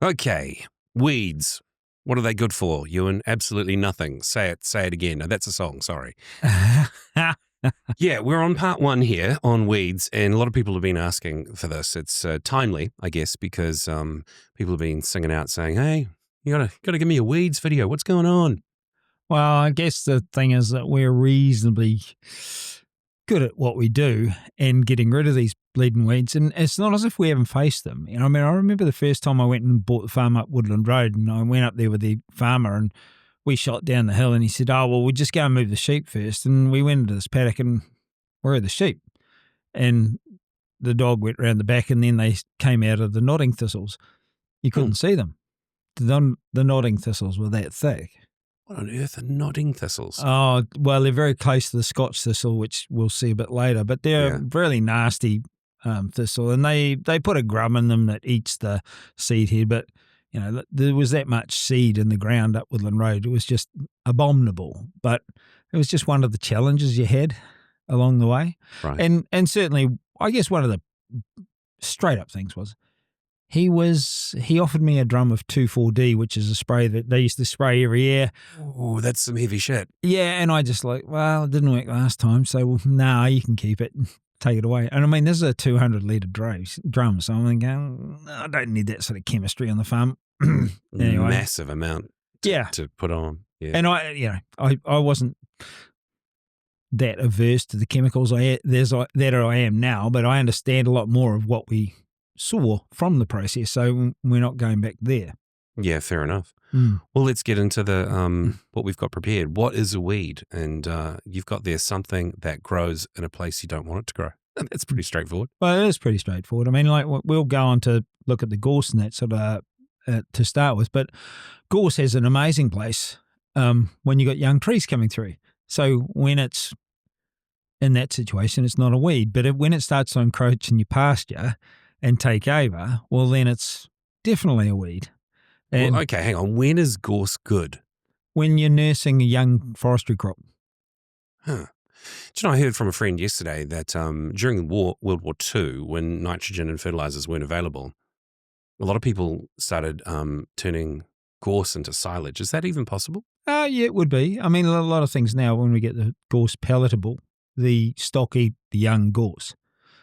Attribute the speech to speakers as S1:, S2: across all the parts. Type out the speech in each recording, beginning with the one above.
S1: Okay, weeds. What are they good for, Ewan? Absolutely nothing. Say it again. No, that's a song, sorry. Yeah, we're on part one here on weeds, and a lot of people have been asking for this. It's timely, I guess, because people have been singing out saying, hey, you gotta give me a weeds video. What's going on?
S2: Well, I guess the thing is that we're reasonably good at what we do and getting rid of these bleeding weeds. And it's not as if we haven't faced them. I mean, I remember the first time I went and bought the farm up Woodland Road, and I went up there with the farmer and we shot down the hill, and he said, oh, well, we'll just go and move the sheep first. And we went into this paddock, and where are the sheep? And the dog went round the back, and then they came out of the nodding thistles. You couldn't see them. The nodding thistles were that thick.
S1: What on earth are nodding thistles?
S2: Oh, well, they're very close to the Scotch thistle, which we'll see a bit later, but they're really nasty thistle, and they put a grub in them that eats the seed head, but there was that much seed in the ground up Woodland Road. It was just abominable, but it was just one of the challenges you had along the way.
S1: Right.
S2: And certainly, I guess one of the straight up things was, he offered me a drum of 2,4-D, which is a spray that they used to spray every year.
S1: Oh, that's some heavy shit.
S2: Yeah, and I just well, it didn't work last time, so no, you can keep it, take it away. And I mean, this is a 200-litre drum, so I'm thinking, I don't need that sort of chemistry on the farm. Anyway.
S1: Massive amount to put on. Yeah.
S2: And I wasn't that averse to the chemicals that I am now, but I understand a lot more of what we saw from the process, so we're not going back there.
S1: Yeah, fair enough. Well, let's get into the what we've got prepared. What is a weed? And you've got there something that grows in a place you don't want it to grow. That's pretty straightforward.
S2: Well, it is pretty straightforward. I mean, we'll go on to look at the gorse and that sort of to start with, but gorse has an amazing place when you got young trees coming through. So when it's in that situation, it's not a weed, but when it starts to encroach in your pasture and take over, well, then it's definitely a weed. And
S1: okay, hang on. When is gorse good?
S2: When you're nursing a young forestry crop.
S1: Huh. Do you know, I heard from a friend yesterday that during the World War II, when nitrogen and fertilizers weren't available, a lot of people started turning gorse into silage. Is that even possible?
S2: Yeah, it would be. I mean, a lot of things now, when we get the gorse palatable, the stock eat the young gorse.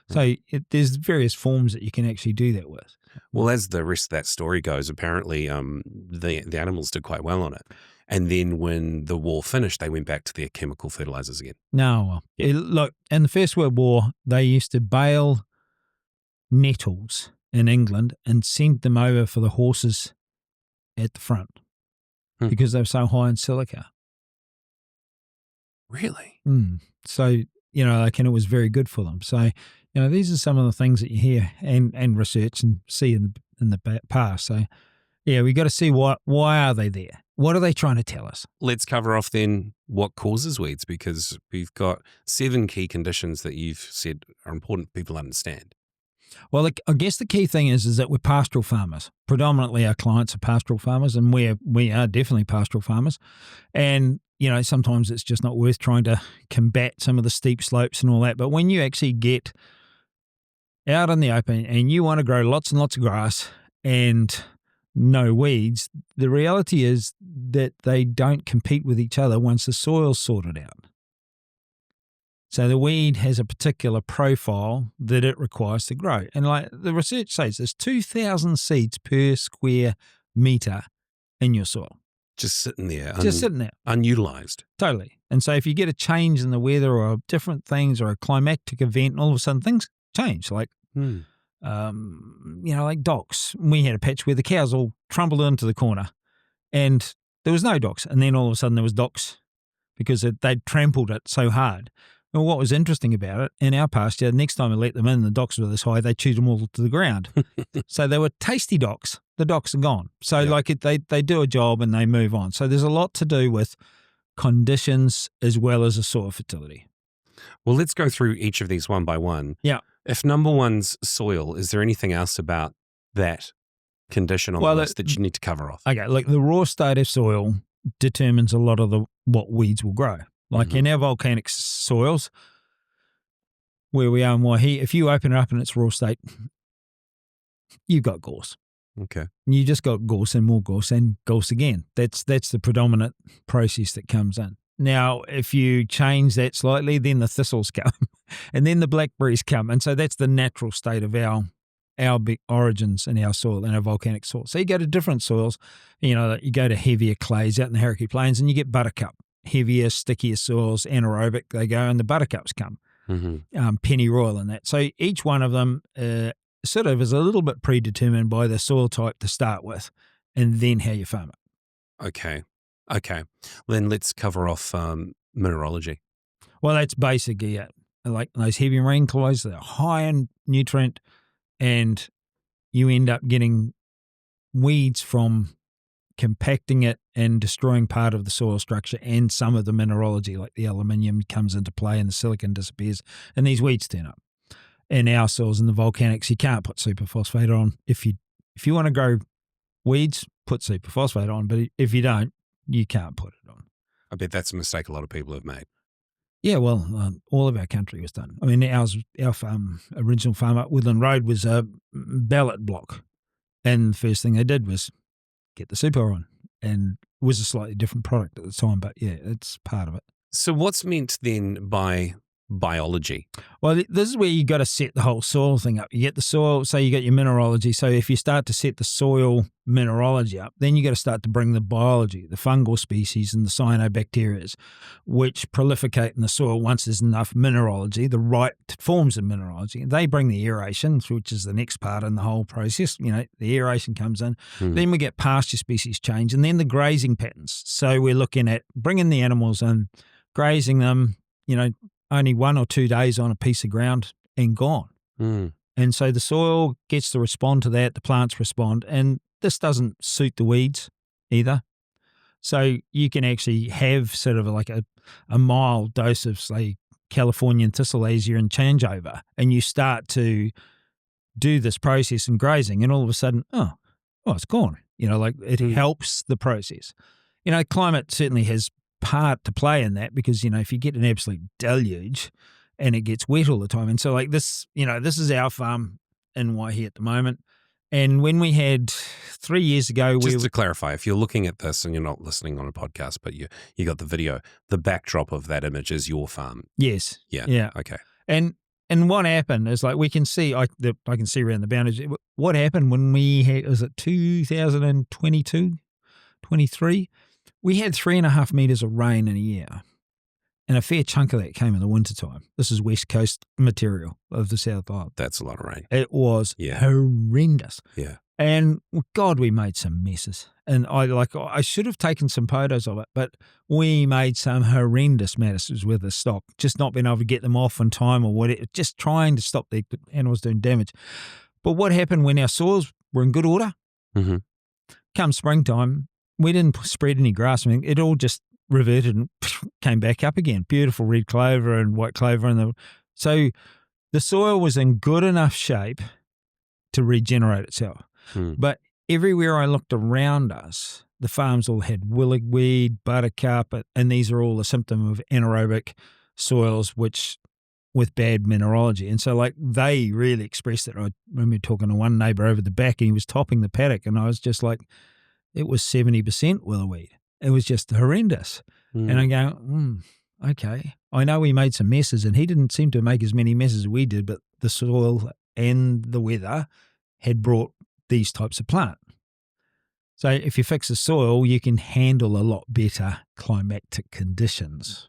S2: So there's various forms that you can actually do that with.
S1: Well, as the rest of that story goes, apparently the animals did quite well on it. And then when the war finished, they went back to their chemical fertilizers again.
S2: No, look, in the First World War, they used to bale nettles in England and send them over for the horses at the front because they were so high in silica.
S1: Really?
S2: So, it was very good for them. So, these are some of the things that you hear and research and see in the past. So, yeah, we got to see why are they there? What are they trying to tell us?
S1: Let's cover off then what causes weeds, because we've got 7 key conditions that you've said are important people understand.
S2: Well, I guess the key thing is that we're pastoral farmers. Predominantly our clients are pastoral farmers, and we are definitely pastoral farmers. And, sometimes it's just not worth trying to combat some of the steep slopes and all that. But when you actually get out in the open and you want to grow lots and lots of grass and no weeds, the reality is that they don't compete with each other once the soil's sorted out. So the weed has a particular profile that it requires to grow. And like the research says, there's 2,000 seeds per square metre in your soil.
S1: Just sitting there.
S2: Sitting there.
S1: Unutilized.
S2: Totally. And so if you get a change in the weather or different things or a climatic event, and all of a sudden things change. Like, like docks. We had a patch where the cows all trundled into the corner and there was no docks. And then all of a sudden there was docks because they'd trampled it so hard. Well, what was interesting about it, in our pasture, next time I let them in, the docks were this high, they chewed them all to the ground. So they were tasty docks. The docks are gone. So they do a job and they move on. So there's a lot to do with conditions as well as the soil fertility.
S1: Well, let's go through each of these one by one.
S2: Yeah.
S1: If number one's soil, is there anything else about that condition on the list that you need to cover off?
S2: Okay, like the raw state of soil determines a lot of what weeds will grow. Like in our volcanic soils, where we are in Waihi, if you open it up in its raw state, you've got gorse.
S1: Okay.
S2: You just got gorse and more gorse and gorse again. That's the predominant process that comes in. Now, if you change that slightly, then the thistles come and then the blackberries come. And so that's the natural state of our big origins in our soil, in our volcanic soil. So you go to different soils, you go to heavier clays out in the Hauraki Plains and you get buttercup, heavier, stickier soils, anaerobic, they go and the buttercups come, pennyroyal and that. So each one of them sort of is a little bit predetermined by the soil type to start with and then how you farm it.
S1: Okay. Then let's cover off mineralogy.
S2: Well, that's basically it. Like those heavy marine clays, they're high in nutrient and you end up getting weeds from compacting it and destroying part of the soil structure and some of the mineralogy, like the aluminium comes into play and the silicon disappears and these weeds turn up. In our soils and the volcanics, you can't put superphosphate on. If you want to grow weeds, put superphosphate on, but if you don't, you can't put it on.
S1: I bet that's a mistake a lot of people have made.
S2: Yeah, well, all of our country was done. I mean, our original farm up Woodland Road was a ballot block. And the first thing they did was get the super on. And it was a slightly different product at the time, but yeah, it's part of it.
S1: So what's meant then by biology?
S2: Well, this is where you got to set the whole soil thing up. You get the soil, say you got your mineralogy. So if you start to set the soil mineralogy up, then you got to start to bring the biology, the fungal species and the cyanobacteria, which proliferate in the soil once there's enough mineralogy, the right forms of mineralogy. They bring the aeration, which is the next part in the whole process. The aeration comes in. Then we get pasture species change and then the grazing patterns. So we're looking at bringing the animals in, grazing them, only 1 or 2 days on a piece of ground and gone. And so the soil gets to respond to that, the plants respond, and this doesn't suit the weeds either. So you can actually have sort of like a mild dose of, say, Californian thistle as you're in changeover, and you start to do this process in grazing, and all of a sudden, it's gone. It helps the process. Climate certainly has part to play in that because, if you get an absolute deluge and it gets wet all the time. And so like this, this is our farm in Waihi at the moment. And when we had 3 years ago,
S1: just to clarify, if you're looking at this and you're not listening on a podcast, but you got the video, the backdrop of that image is your farm.
S2: Yes.
S1: Yeah. Okay.
S2: And what happened is like we can see, I can see around the boundaries, what happened when we had, was it 2022, 23? We had 3.5 meters of rain in a year, and a fair chunk of that came in the wintertime. This is West Coast material of the South Island.
S1: That's a lot of rain.
S2: It was horrendous.
S1: Yeah.
S2: And God, we made some messes. And I should have taken some photos of it, but we made some horrendous messes with the stock, just not being able to get them off in time or whatever, just trying to stop the animals doing damage. But what happened when our soils were in good order? Come springtime, we didn't spread any grass. I mean, it all just reverted and came back up again. Beautiful red clover and white clover. So the soil was in good enough shape to regenerate itself. But everywhere I looked around us, the farms all had willigweed, buttercup, and these are all a symptom of anaerobic soils, with bad mineralogy. And so like they really expressed it. I remember talking to one neighbour over the back and he was topping the paddock and I was just like, it was 70% willowweed. It was just horrendous. And I go, okay. I know we made some messes and he didn't seem to make as many messes as we did, but the soil and the weather had brought these types of plant. So if you fix the soil, you can handle a lot better climatic conditions.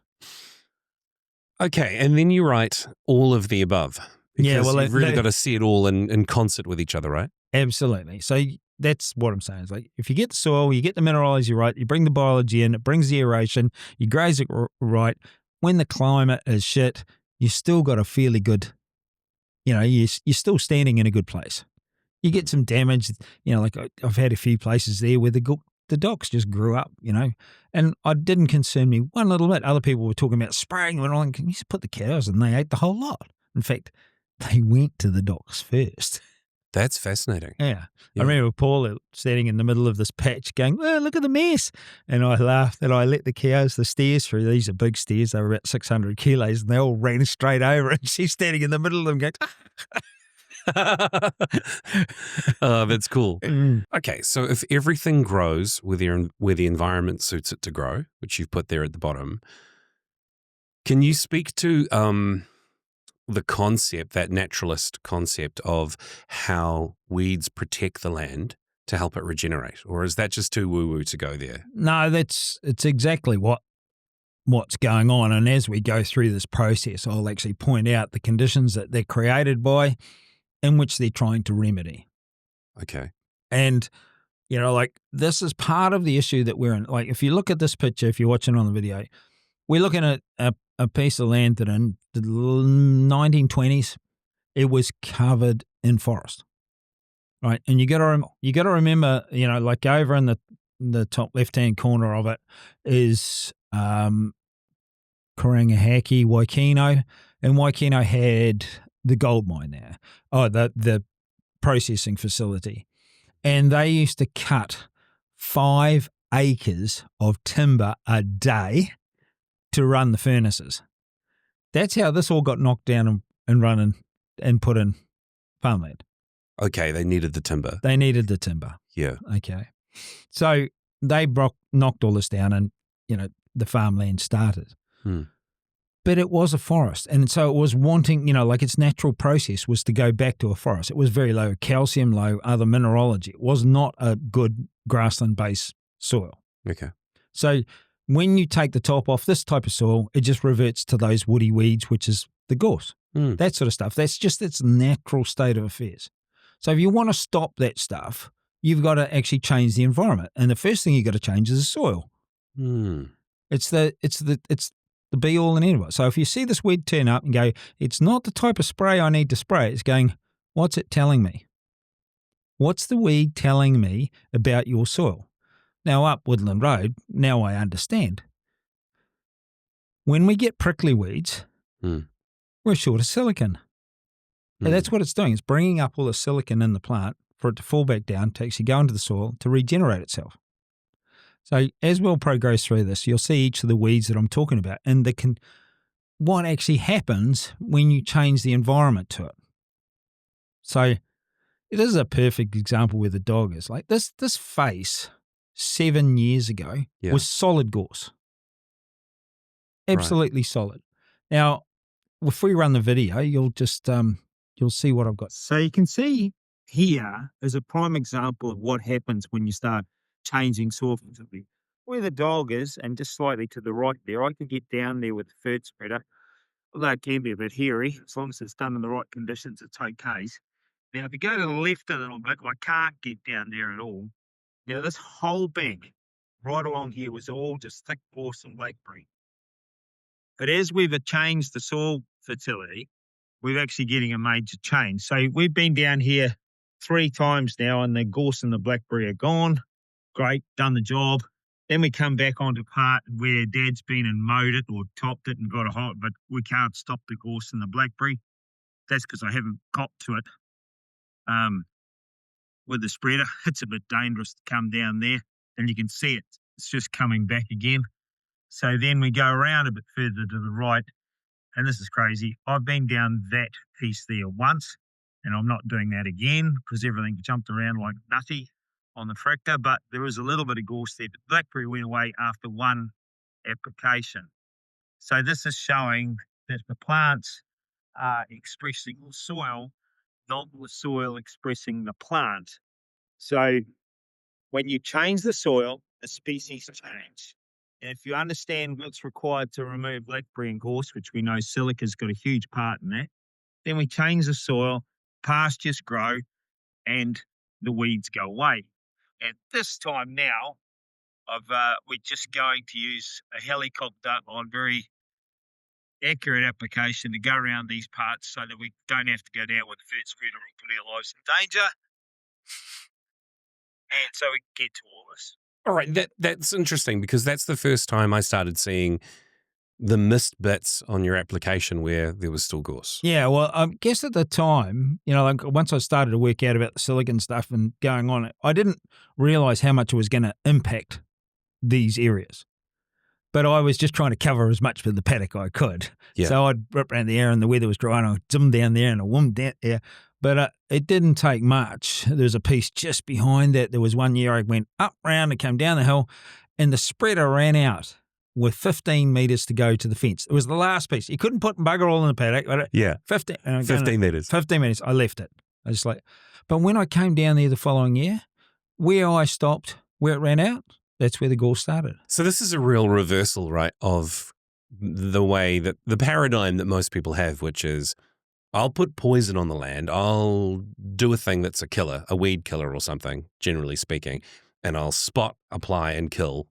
S1: Okay, and then you write all of the above. Because you've really got to see it all in concert with each other, right?
S2: Absolutely. So that's what I'm saying. It's like if you get the soil, you get the mineralogy right, you bring the biology in, it brings the aeration, you graze it right. When the climate is shit, you still got a fairly good, you're still standing in a good place. You get some damage, like I've had a few places there where the docks just grew up, and it didn't concern me one little bit. Other people were talking about spraying and all, and you just put the cows and they ate the whole lot. In fact, they went to the docks first.
S1: That's fascinating.
S2: Yeah. I remember Paul standing in the middle of this patch going, well, look at the mess. And I laughed and I let the cows, the steers through. These are big steers. They were about 600 kilos and they all ran straight over. And she's standing in the middle of them going,
S1: Oh, that's cool.
S2: Mm.
S1: Okay, so if everything grows where the environment suits it to grow, which you've put there at the bottom, can you speak to the concept, that naturalist concept of how weeds protect the land to help it regenerate? Or is that just too woo-woo to go there?
S2: No, it's exactly what's going on. And as we go through this process, I'll actually point out the conditions that they're created by in which they're trying to remedy.
S1: Okay.
S2: And, like this is part of the issue that we're in. Like if you look at this picture, if you're watching on the video, we're looking at a piece of land that in the 1920s, it was covered in forest. Right. And you got to remember, like over in the top left-hand corner of it is Korangahaki, Waikino, and Waikino had the gold mine there. Oh, the processing facility. And they used to cut 5 acres of timber a day to run the furnaces. That's how this all got knocked down and run and put in farmland.
S1: Okay, they needed the timber.
S2: They needed the timber.
S1: Yeah.
S2: Okay. So they knocked all this down and, the farmland started. But it was a forest. And so it was wanting, like its natural process was to go back to a forest. It was very low calcium, low other mineralogy. It was not a good grassland-based soil.
S1: Okay.
S2: So when you take the top off this type of soil, it just reverts to those woody weeds, which is the gorse, that sort of stuff. That's just its natural state of affairs. So if you want to stop that stuff, you've got to actually change the environment. And the first thing you've got to change is the soil. It's the be all and end of it. So if you see this weed turn up and go, it's not the type of spray I need to spray, it's going, what's it telling me? What's the weed telling me about your soil? Now up Woodland Road, now I understand. When we get prickly weeds, we're short of silicon. And that's what it's doing. It's bringing up all the silicon in the plant for it to fall back down, to actually go into the soil to regenerate itself. So as we'll progress through this, you'll see each of the weeds that I'm talking about and what actually happens when you change the environment to it. So this is a perfect example where the dog is. Like this face 7 years ago was solid gorse. Absolutely solid. Now, if we run the video, you'll just you'll see what I've got.
S3: So you can see here is a prime example of what happens when you start changing soil fertility. Where the dog is, and just slightly to the right there, I can get down there with the fert spreader. Although it can be a bit hairy, as long as it's done in the right conditions, it's okay. Now, if you go to the left a little bit, I can't get down there at all. Now, this whole bank right along here was all just thick gorse and blackberry. But as we've changed the soil fertility, we're actually getting a major change. So we've been down here 3 times now, and the gorse and the blackberry are gone. Great, done the job. Then we come back onto part where Dad's been and mowed it or topped it and got a hot, but we can't stop the gorse and the blackberry. That's because I haven't got to it with the spreader. It's a bit dangerous to come down there, and you can see it. It's just coming back again. So then we go around a bit further to the right, and this is crazy. I've been down that piece there once, and I'm not doing that again because everything jumped around like nutty on the tractor, but there was a little bit of gorse there. But blackberry went away after one application. So this is showing that the plants are expressing the soil, not the soil expressing the plant. So when you change the soil, the species change. And if you understand what's required to remove blackberry and gorse, which we know silica's got a huge part in that, then we change the soil, pastures grow, and the weeds go away. At this time now, we're just going to use a helicopter on very accurate application to go around these parts so that we don't have to go down with the fert spreader and put our lives in danger. And so we can get to all this.
S1: All right, that's interesting because that's the first time I started seeing the missed bits on your application where there was still gorse.
S2: Yeah, well, I guess at the time, like once I started to work out about the silicon stuff and going on, I didn't realize how much it was going to impact these areas. But I was just trying to cover as much of the paddock I could.
S1: Yeah.
S2: So I'd rip around the air and the weather was dry and I'd zoom down there and I whoom down there. But it didn't take much. There was a piece just behind that. There was one year I went up, round, and came down the hill, and the spreader ran out with 15 metres to go to the fence. It was the last piece. You couldn't put bugger all in the paddock. But 15
S1: metres.
S2: 15 metres. I left it. I just but when I came down there the following year, where I stopped, where it ran out, that's where the gorse started.
S1: So this is a real reversal, right, of the way that the paradigm that most people have, which is I'll put poison on the land, I'll do a thing that's a killer, a weed killer or something, generally speaking, and I'll spot, apply, and kill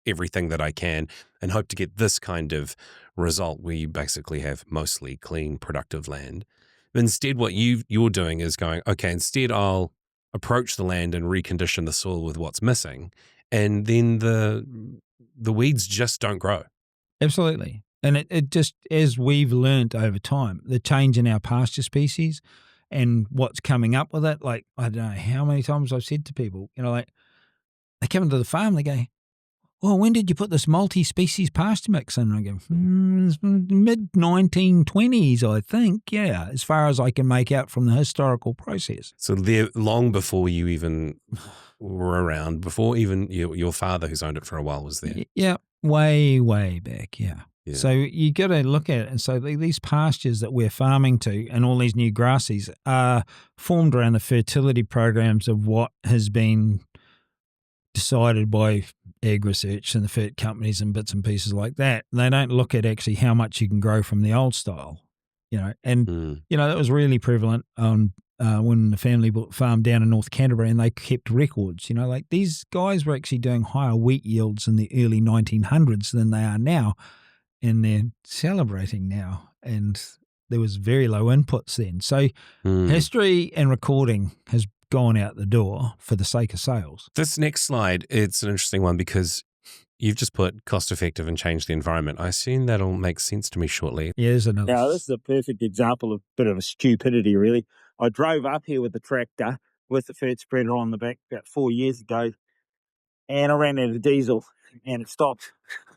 S1: everything that I can and hope to get this kind of result where you basically have mostly clean, productive land. But instead, what you're doing is going, okay, instead I'll approach the land and recondition the soil with what's missing, and then the weeds just don't grow.
S2: Absolutely. And it just, as we've learned over time, the change in our pasture species and what's coming up with it, like, I don't know how many times I've said to people, like, they come into the farm, they go, well, when did you put this multi-species pasture mix in? And I go, mid-1920s, I think, yeah, as far as I can make out from the historical process.
S1: So they're long before you even were around, before even your father, who's owned it for a while, was there.
S2: Yeah, way, way back, yeah. So you got to look at it. And so these pastures that we're farming to and all these new grasses are formed around the fertility programs of what has been decided by ag research and the fert companies and bits and pieces like that. And they don't look at actually how much you can grow from the old style, And, that was really prevalent when the family bought farm down in North Canterbury, and they kept records. Like these guys were actually doing higher wheat yields in the early 1900s than they are now. And they're celebrating now, and there was very low inputs then. So history and recording has gone out the door for the sake of sales.
S1: This next slide, it's an interesting one because you've just put cost effective and change the environment. I assume that'll make sense to me shortly.
S2: Yeah, there's another.
S3: Now, this is a perfect example of a bit of a stupidity, really. I drove up here with the tractor with the fert spreader on the back about 4 years ago, and I ran out of diesel and it stopped.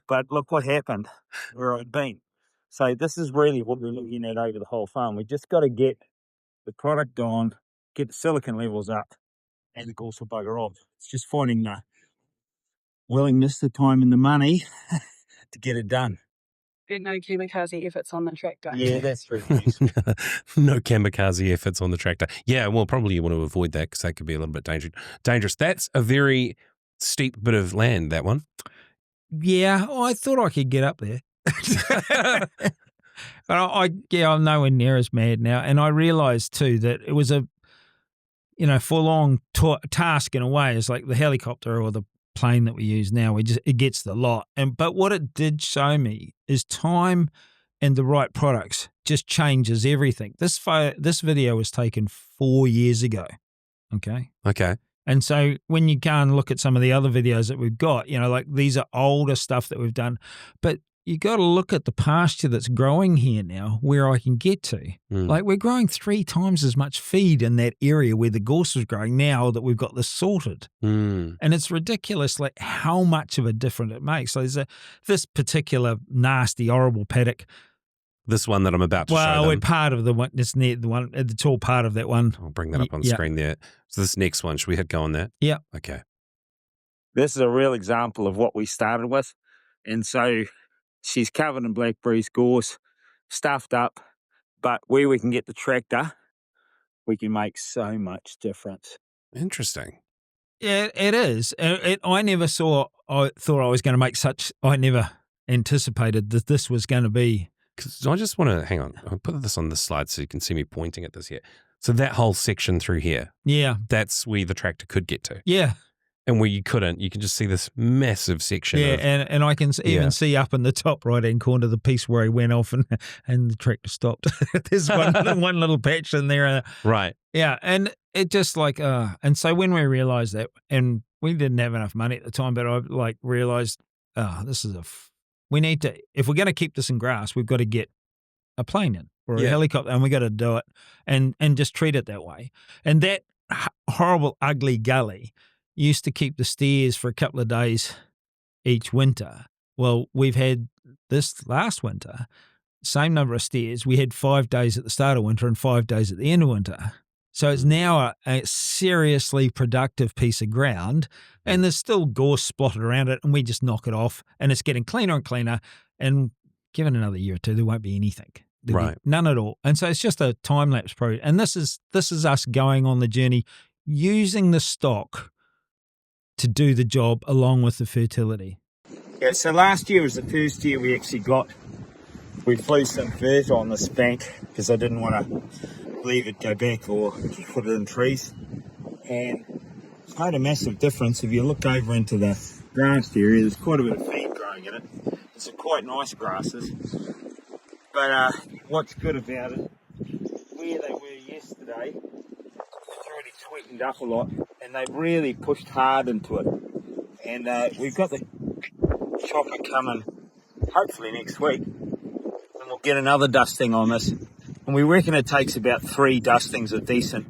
S3: But look what happened where I'd been. So this is really what we're looking at over the whole farm. We just got to get the product on, get the silicon levels up, and the gorse will bugger off. It's just finding the willingness, the time, and the money to get it done.
S4: And no kamikaze efforts on the tractor.
S3: Yeah, that's true.
S1: No kamikaze efforts on the tractor. Yeah, well, probably you want to avoid that because that could be a little bit dangerous. That's a very steep bit of land, that one.
S2: Yeah, I thought I could get up there. I'm nowhere near as mad now. And I realised too that it was a, full-on task in a way. It's like the helicopter or the plane that we use now. It gets the lot. But what it did show me is time and the right products just changes everything. This video was taken 4 years ago. Okay. And so when you go and look at some of the other videos that we've got, like these are older stuff that we've done, but you got to look at the pasture that's growing here now where I can get to. Like we're growing 3 times as much feed in that area where the gorse was growing now that we've got this sorted. And it's ridiculous like how much of a difference it makes. So there's this particular nasty, horrible paddock.
S1: This one that I'm about to show them.
S2: Well, we're part of the one. It's near the one. It's all part of that one.
S1: I'll bring that up on screen there. So this next one, should we hit go on that?
S2: Yeah.
S1: Okay.
S3: This is a real example of what we started with. And so she's covered in black breeze gorse, stuffed up, but where we can get the tractor, we can make so much difference.
S1: Interesting.
S2: Yeah, it is. I thought I was going to make such, I never anticipated that this was going to be.
S1: Because I just want to, hang on, I'll put this on the slide so you can see me pointing at this here. So that whole section through here.
S2: Yeah.
S1: That's where the tractor could get to.
S2: Yeah.
S1: And where you couldn't, you can just see this massive section.
S2: Yeah, and I can even see up in the top right-hand corner the piece where he went off and the tractor stopped. There's one little patch in there.
S1: Right.
S2: Yeah, and it just like, and so when we realised that, and we didn't have enough money at the time, but I realised, this is we need to, if we're going to keep this in grass, we've got to get a plane in or a helicopter, and we got to do it and just treat it that way. And that horrible, ugly gully used to keep the steers for a couple of days each winter. Well, we've had this last winter, same number of steers. We had 5 days at the start of winter and 5 days at the end of winter. So it's now a seriously productive piece of ground, and there's still gorse splotted around it, and we just knock it off, and it's getting cleaner and cleaner. And given another year or two, there won't be anything. There'll be none at all. And so it's just a time lapse project. And this is us going on the journey, using the stock to do the job along with the fertility.
S5: Yeah, so last year was the first year we flew some fert on this bank because I didn't want to leave it go back or put it in trees. And it's made a massive difference. If you look over into the grassed area, there's quite a bit of feed growing in it. It's some quite nice grasses. But what's good about it, where they were yesterday, it's already sweetened up a lot, and they've really pushed hard into it. And we've got the chopper coming hopefully next week, and we'll get another dusting on this. And we reckon it takes about 3 dustings of decent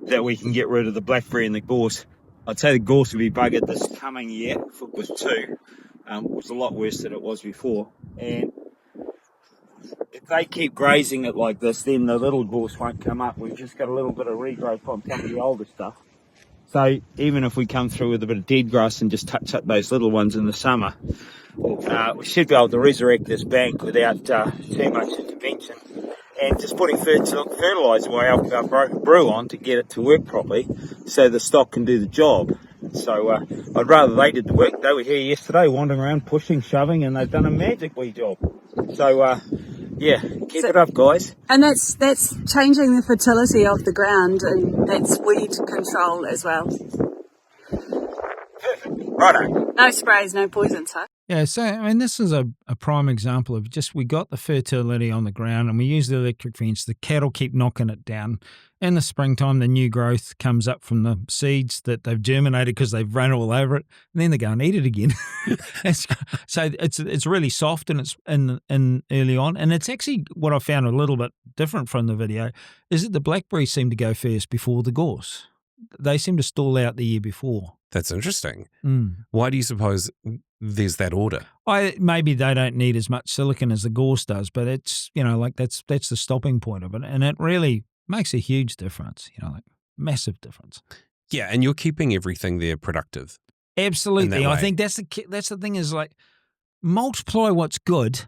S5: that we can get rid of the blackberry and the gorse. I'd say the gorse will be buggered this coming year. If it was 2, it was a lot worse than it was before. And if they keep grazing it like this, then the little gorse won't come up. We've just got a little bit of regrowth on some of the older stuff. So even if we come through with a bit of dead grass and just touch up those little ones in the summer, we should be able to resurrect this bank without too much intervention. And just putting fertiliser away after our brew on to get it to work properly so the stock can do the job. So I'd rather they did the work. They were here yesterday wandering around, pushing, shoving, and they've done a magic wee job. So yeah, keep it up, guys.
S6: And that's changing the fertility of the ground, and that's weed control as well.
S5: Perfect. Righto.
S6: No sprays, no poisons, huh?
S2: Yeah, so I mean, this is a prime example of just we got the fertility on the ground and we use the electric fence. The cattle keep knocking it down. In the springtime, the new growth comes up from the seeds that they've germinated because they've run all over it, and then they go and eat it again. So it's really soft and it's in early on, and it's actually what I found a little bit different from the video is that the blackberries seem to go first before the gorse. They seem to stall out the year before.
S1: That's interesting. Why do you suppose there's that order?
S2: Maybe they don't need as much silicon as the gorse does, but it's, like that's the stopping point of it. And it really makes a huge difference, like massive difference.
S1: Yeah, and you're keeping everything there productive.
S2: Absolutely. I think that's the thing is like multiply what's good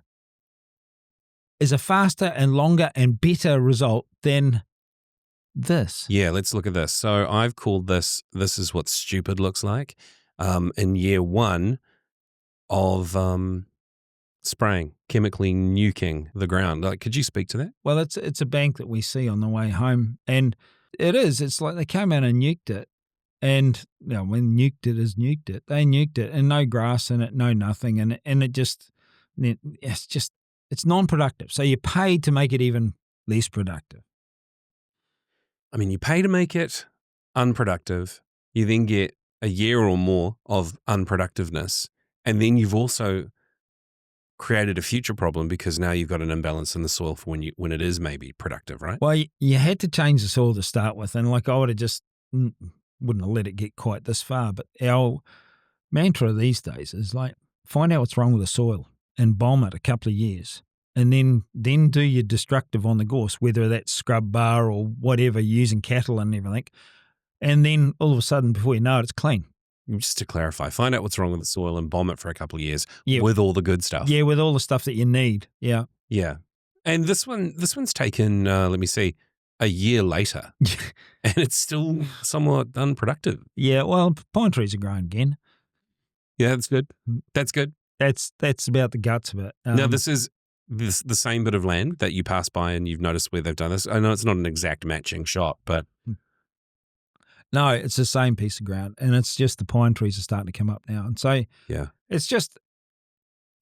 S2: is a faster and longer and better result than this.
S1: Yeah, let's look at this. So I've called this is what stupid looks like in year 1 of spraying, chemically nuking the ground. Like, could you speak to that?
S2: Well, it's a bank that we see on the way home, and it's like they came out and nuked it, and when nuked it is nuked it. They nuked it, and no grass in it, no nothing, and it's non-productive. So you pay to make it even less productive.
S1: I mean, you pay to make it unproductive. You then get a year or more of unproductiveness, and then you've also created a future problem because now you've got an imbalance in the soil for when it is maybe productive, right?
S2: Well, you had to change the soil to start with, and like I would have just wouldn't have let it get quite this far. But our mantra these days is like find out what's wrong with the soil and bomb it a couple of years, and then do your destructive on the gorse, whether that's scrub bar or whatever, using cattle and everything, and then all of a sudden, before you know it, it's clean.
S1: Just to clarify, find out what's wrong with the soil and bomb it for a couple of years with all the good stuff.
S2: Yeah, with all the stuff that you need. Yeah.
S1: Yeah. And this one's taken, let me see, a year later, and it's still somewhat unproductive.
S2: Yeah, well, pine trees are growing again.
S1: Yeah, that's good. That's good.
S2: That's about the guts of it.
S1: Now, this is the same bit of land that you pass by and you've noticed where they've done this. I know it's not an exact matching shot, but...
S2: No, it's the same piece of ground, and it's just the pine trees are starting to come up now. And so it's just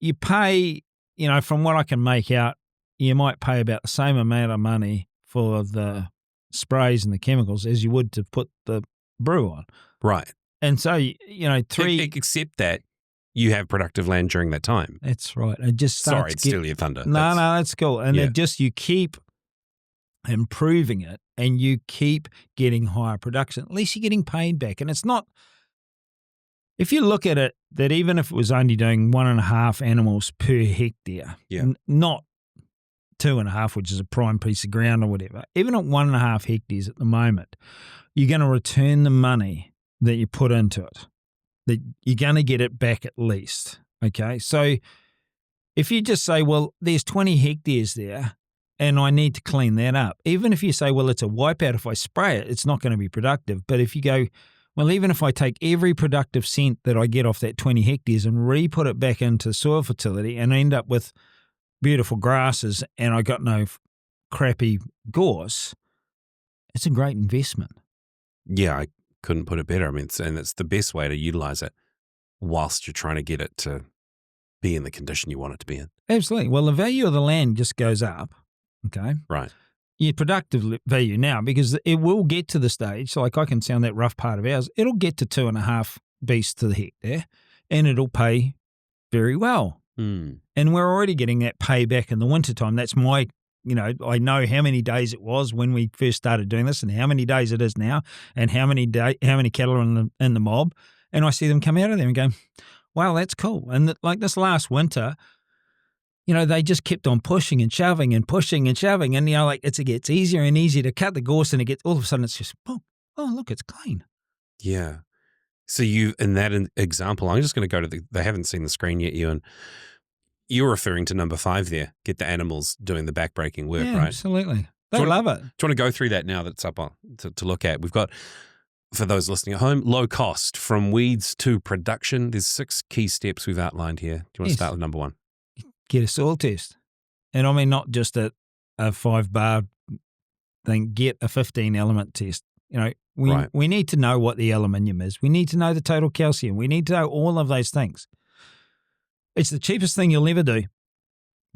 S2: you pay, from what I can make out, you might pay about the same amount of money for the sprays and the chemicals as you would to put the brew on.
S1: Right.
S2: And so,
S1: except that you have productive land during that time.
S2: That's right. It just starts
S1: Sorry, it's still your thunder.
S2: No, that's cool. And you keep improving it and you keep getting higher production. At least you're getting paid back. And it's not, if you look at it, that even if it was only doing 1.5 animals per hectare, not 2.5, which is a prime piece of ground or whatever, even at 1.5 hectares at the moment, you're going to return the money that you put into it. That you're going to get it back at least. Okay, so if you just say, well, there's 20 hectares there and I need to clean that up, even if you say, well, it's a wipeout, if I spray it, it's not going to be productive. But if you go, well, even if I take every productive cent that I get off that 20 hectares and re-put it back into soil fertility and end up with beautiful grasses and I got no crappy gorse, it's a great investment.
S1: Yeah, I couldn't put it better. I mean, and it's the best way to utilize it whilst you're trying to get it to be in the condition you want it to be in.
S2: Absolutely. Well, the value of the land just goes up, okay?
S1: Right.
S2: Your productive value now, because it will get to the stage, like I can sound that rough part of ours, it'll get to 2.5 beasts to the hectare and it'll pay very well.
S1: Mm.
S2: And we're already getting that payback in the wintertime. That's my, I know how many days it was when we first started doing this and how many days it is now and how many cattle are in the mob. And I see them come out of there and go, wow, that's cool. And like this last winter, they just kept on pushing and shoving and pushing and shoving. And, it gets easier and easier to cut the gorse and all of a sudden it's just, oh, look, it's clean.
S1: Yeah. So in that example, I'm just going to go to they haven't seen the screen yet, Ewan. You're referring to number 5 there. Get the animals doing the backbreaking work, right?
S2: Absolutely. They love it.
S1: Do you want to go through that now that's up on to look at? We've got, for those listening at home, low cost from weeds to production. There's 6 key steps we've outlined here. Do you want to start with number 1?
S2: Get a soil test. And I mean, not just a 5-bar thing, get a 15-element test. We need to know what the aluminium is. We need to know the total calcium. We need to know all of those things. It's the cheapest thing you'll ever do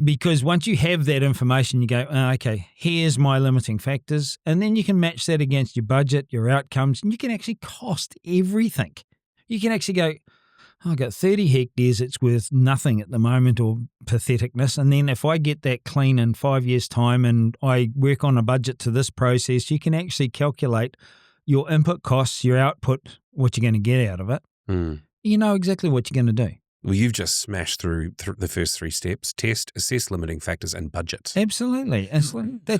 S2: because once you have that information, you go, okay, here's my limiting factors. And then you can match that against your budget, your outcomes, and you can actually cost everything. You can actually go, I've got 30 hectares, it's worth nothing at the moment or patheticness. And then if I get that clean in 5 years' time and I work on a budget to this process, you can actually calculate your input costs, your output, what you're going to get out of it.
S1: Mm.
S2: You know exactly what you're going to do.
S1: Well, you've just smashed through the first 3 steps: test, assess limiting factors, and budget.
S2: Absolutely.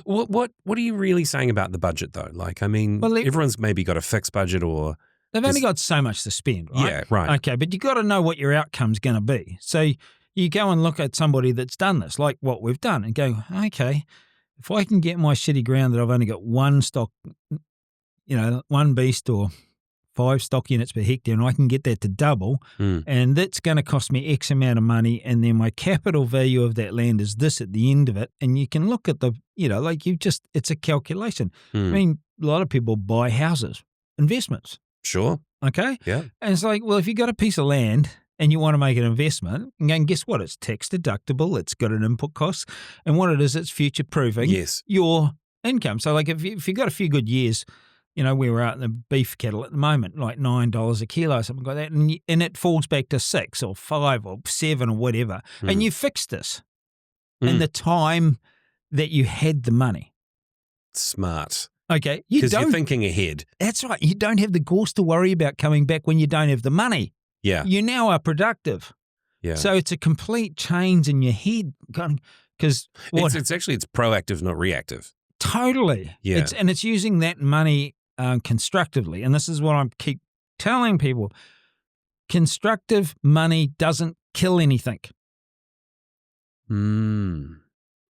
S1: What are you really saying about the budget, though? Like, I mean, everyone's maybe got a fixed budget or
S2: they've only got so much to spend, right?
S1: Yeah, right.
S2: Okay, but you got to know what your outcome's going to be. So you go and look at somebody that's done this, like what we've done, and go, okay, if I can get my shitty ground that I've only got 1 stock, 1 beast or 5 stock units per hectare, and I can get that to double, and that's going to cost me X amount of money, and then my capital value of that land is this at the end of it, and you can look at the, it's a calculation. I mean, a lot of people buy houses, investments.
S1: Sure.
S2: Okay?
S1: Yeah.
S2: And it's like, well, if you got a piece of land and you want to make an investment, and guess what? It's tax deductible, it's got an input cost, and what it is, it's future-proofing your income. So like if you got a few good years, we were out in the beef cattle at the moment, like $9 a kilo, something like that, and it falls back to 6 or 5 or 7 or whatever, and you fixed this in the time that you had the money.
S1: Smart.
S2: Okay.
S1: Because you're thinking ahead.
S2: That's right. You don't have the gorse to worry about coming back when you don't have the money.
S1: Yeah.
S2: You now are productive.
S1: Yeah.
S2: So it's a complete change in your head. Because
S1: it's proactive, not reactive.
S2: Totally.
S1: Yeah.
S2: It's using that money constructively. And this is what I keep telling people. Constructive money doesn't kill anything.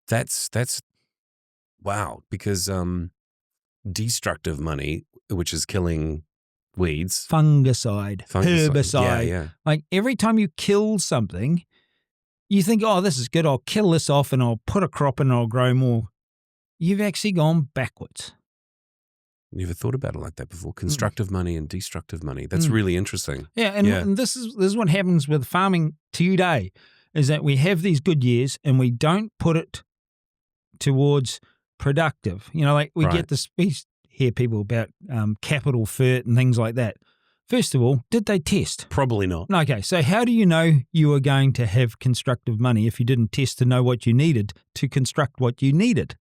S1: That's wow. Because destructive money, which is killing weeds,
S2: fungicide, herbicide.
S1: Yeah.
S2: Like every time you kill something, you think, oh, this is good. I'll kill this off and I'll put a crop in and I'll grow more. You've actually gone backwards.
S1: Never thought about it like that before. Constructive money and destructive money. That's really interesting.
S2: Yeah, and this is what happens with farming today, is that we have these good years and we don't put it towards productive. Like we get this, we hear people about capital fert and things like that. First of all, did they test?
S1: Probably not.
S2: Okay, so how do you know you are going to have constructive money if you didn't test to know what you needed to construct what you needed?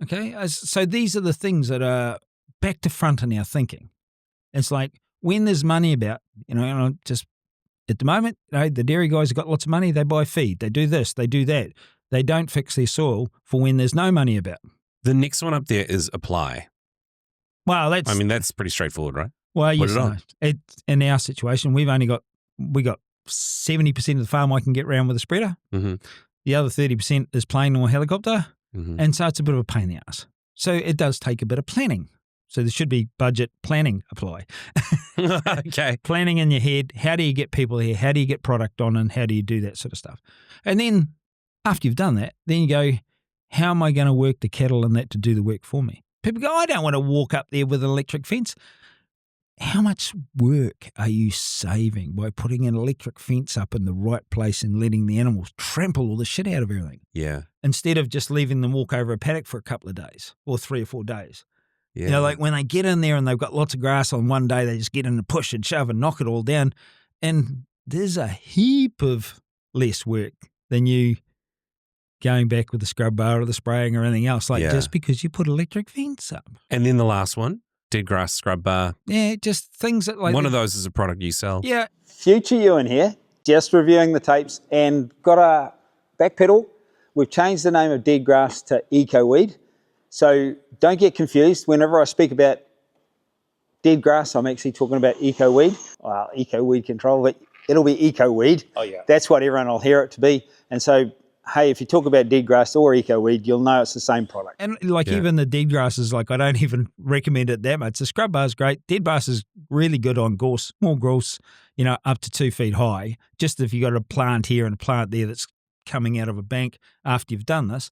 S2: Okay, so these are the things that are back to front in our thinking. It's like when there's money about, just at the moment, the dairy guys have got lots of money, they buy feed, they do this, they do that. They don't fix their soil for when there's no money about.
S1: The next one up there is apply.
S2: Well, that's
S1: pretty straightforward, right?
S2: well,
S1: Put
S2: yes,
S1: it on.
S2: no. In our situation, we got 70% of the farm I can get around with a spreader.
S1: Mm-hmm.
S2: The other 30% is plane or helicopter,
S1: Mm-hmm.
S2: and so it's a bit of a pain in the ass. So it does take a bit of planning. So there should be budget planning apply.
S1: Okay.
S2: Planning in your head. How do you get people here? How do you get product on, and how do you do that sort of stuff? And then after you've done that, then you go, how am I going to work the cattle and that to do the work for me? People go, I don't want to walk up there with an electric fence. How much work are you saving by putting an electric fence up in the right place and letting the animals trample all the shit out of everything,
S1: Yeah.
S2: instead of just leaving them walk over a paddock for a couple of days or 3 or 4 days?
S1: Yeah.
S2: You know, like when they get in there and they've got lots of grass on one day, they just get in and push and shove and knock it all down. And there's a heap of less work than you going back with the scrub bar or the spraying or anything else, like
S1: Yeah.
S2: just because you put electric fence up.
S1: And then the last one, dead grass scrub bar.
S2: Yeah, just things that like...
S1: One of those is a product you sell.
S2: Yeah.
S7: Future Ewan here, just reviewing the tapes and got a back pedal. We've changed the name of dead grass to EcoWeed. So don't get confused. Whenever I speak about dead grass, I'm actually talking about EcoWeed. Well, EcoWeed control, but it'll be EcoWeed.
S5: Oh, yeah.
S7: That's what everyone will hear it to be. And so, hey, if you talk about dead grass or EcoWeed, you'll know it's the same product.
S2: And like even the dead grass is like, I don't even recommend it that much. The scrub bar is great. Dead grass is really good on gorse, small gorse, you know, up to 2 feet high. Just if you got a plant here and a plant there that's coming out of a bank after you've done this,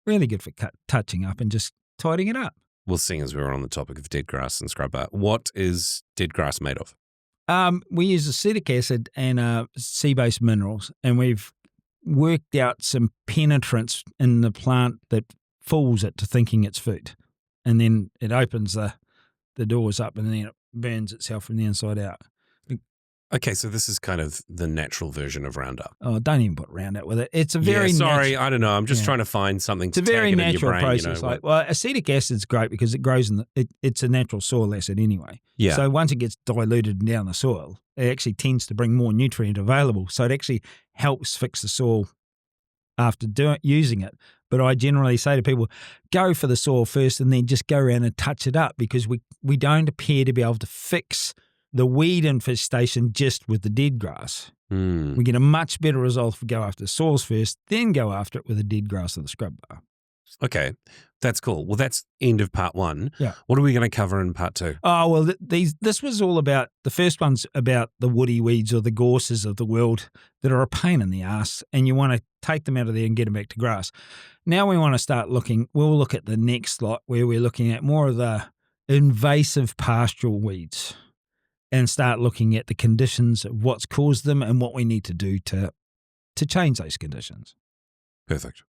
S2: really good for touching up and just tidying it up.
S1: Well, seeing as we were on the topic of dead grass and scrub bar, what is dead grass made of?
S2: We use acetic acid and sea-based minerals, and we've worked out some penetrance in the plant that fools it to thinking it's food. And then it opens the doors up and then it burns itself from the inside out.
S1: Okay, so this is kind of the natural version of Roundup.
S2: Oh, don't even put Roundup with it. It's a very
S1: I don't know. I'm just trying to find something to
S2: It's a very
S1: tag it in
S2: natural
S1: your brain,
S2: process.
S1: you know,
S2: Well, acetic acid's great because it grows in it's a natural soil acid anyway.
S1: Yeah.
S2: So once it gets diluted down the soil, it actually tends to bring more nutrient available. So it actually helps fix the soil after using it. But I generally say to people, go for the soil first and then just go around and touch it up, because we don't appear to be able to fix the weed infestation just with the dead grass. We get a much better result if we go after the soils first, then go after it with the dead grass or the scrub bar.
S1: Okay, that's cool. Well, that's end of part 1.
S2: Yeah.
S1: What are we going to cover in part 2?
S2: Oh, well, this was all about, the first one's about the woody weeds or the gorses of the world that are a pain in the ass, and you want to take them out of there and get them back to grass. Now we want to start we'll look at the next lot where we're looking at more of the invasive pastoral weeds and start looking at the conditions of what's caused them and what we need to do to change those conditions.
S1: Perfect.